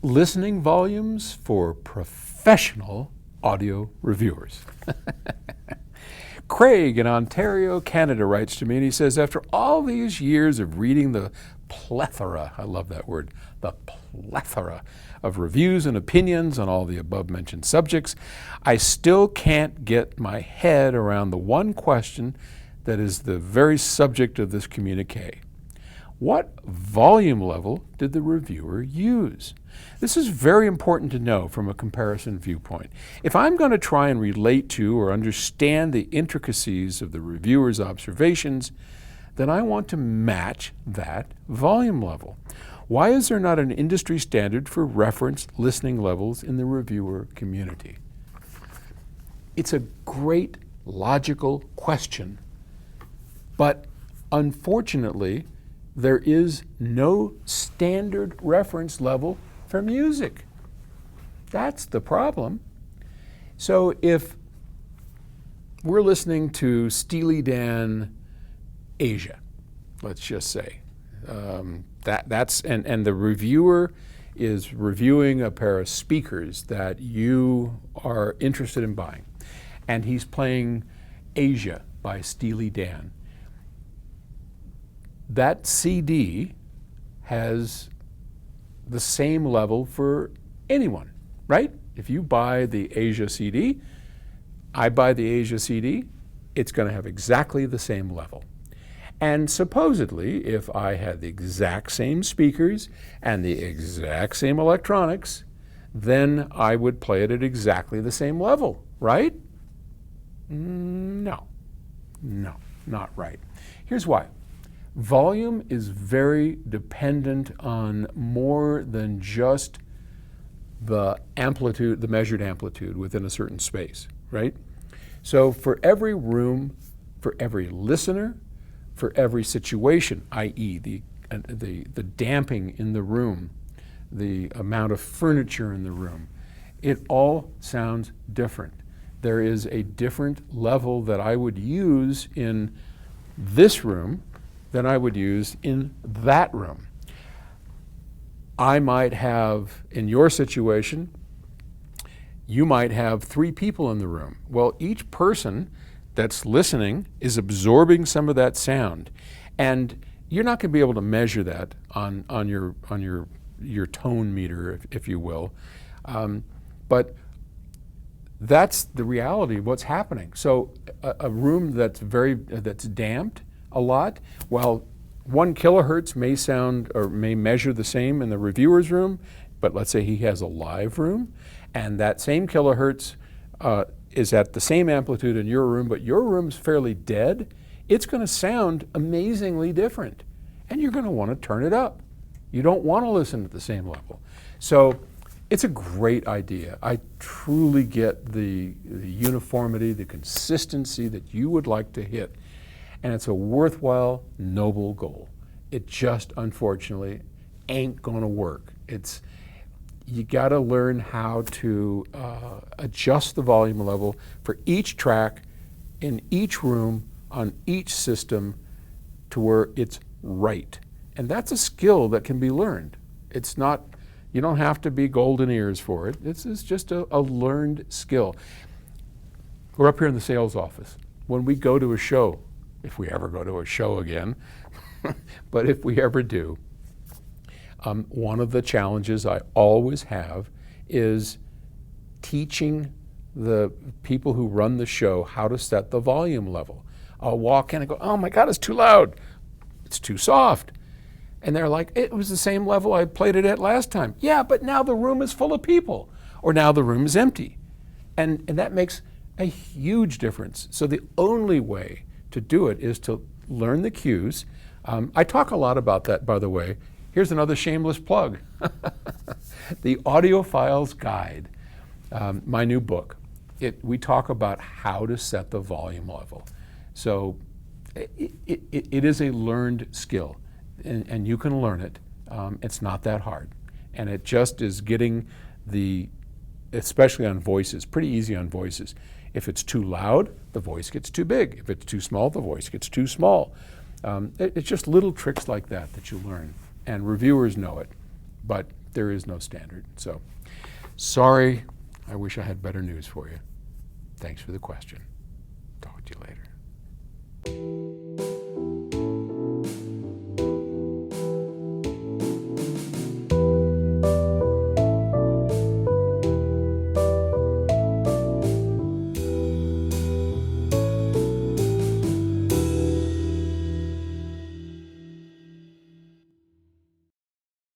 listening volumes for professional audio reviewers. Craig in Ontario, Canada writes to me and he says, after all these years of reading the plethora, I love that word, the plethora of reviews and opinions on all the above mentioned subjects, I still can't get my head around the one question that is the very subject of this communique. What volume level did the reviewer use? This is very important to know from a comparison viewpoint. If I'm going to try and relate to or understand the intricacies of the reviewer's observations, then I want to match that volume level. Why is there not an industry standard for reference listening levels in the reviewer community? It's a great logical question, but unfortunately, there is no standard reference level for music. That's the problem. So if we're listening to Steely Dan Asia, let's just say, that's the reviewer is reviewing a pair of speakers that you are interested in buying, and he's playing Asia by Steely Dan. That CD has the same level for anyone, right? If you buy the Asia CD, I buy the Asia CD, it's going to have exactly the same level. And supposedly, if I had the exact same speakers and the exact same electronics, then I would play it at exactly the same level, right? No, not right. Here's why. Volume is very dependent on more than just the amplitude, the measured amplitude within a certain space, right? So for every room, for every listener, for every situation, i.e. the damping in the room, the amount of furniture in the room, it all sounds different. There is a different level that I would use in this room than I would use in that room. I might have, in your situation, you might have 3 people in the room. Well, each person that's listening is absorbing some of that sound. And you're not going to be able to measure that on your tone meter, if you will. But that's the reality of what's happening. So a room that's damped a lot, while 1 kilohertz may sound or may measure the same in the reviewer's room, but let's say he has a live room, and that same kilohertz is at the same amplitude in your room, but your room's fairly dead, it's going to sound amazingly different. And you're going to want to turn it up. You don't want to listen at the same level. So it's a great idea. I truly get the uniformity, the consistency that you would like to hit. And it's a worthwhile, noble goal. It just, unfortunately, ain't going to work. You got to learn how to adjust the volume level for each track, in each room, on each system, to where it's right. And that's a skill that can be learned. It's not, you don't have to be golden ears for it. It's just a learned skill. We're up here in the sales office. When we go to a show, if we ever go to a show again, but if we ever do, one of the challenges I always have is teaching the people who run the show how to set the volume level. I'll walk in and go, oh my God, it's too loud. It's too soft. And they're like, it was the same level I played it at last time. Yeah, but now the room is full of people, or now the room is empty. And that makes a huge difference. So the only way to do it is to learn the cues. I talk a lot about that, by the way. Here's another shameless plug. The Audiophile's Guide, my new book. We talk about how to set the volume level. So it is a learned skill, and you can learn it. It's not that hard. And it just is getting especially on voices, pretty easy on voices. If it's too loud, the voice gets too big. If it's too small, the voice gets too small. It's just little tricks like that you learn. And reviewers know it, but there is no standard. So, sorry, I wish I had better news for you. Thanks for the question.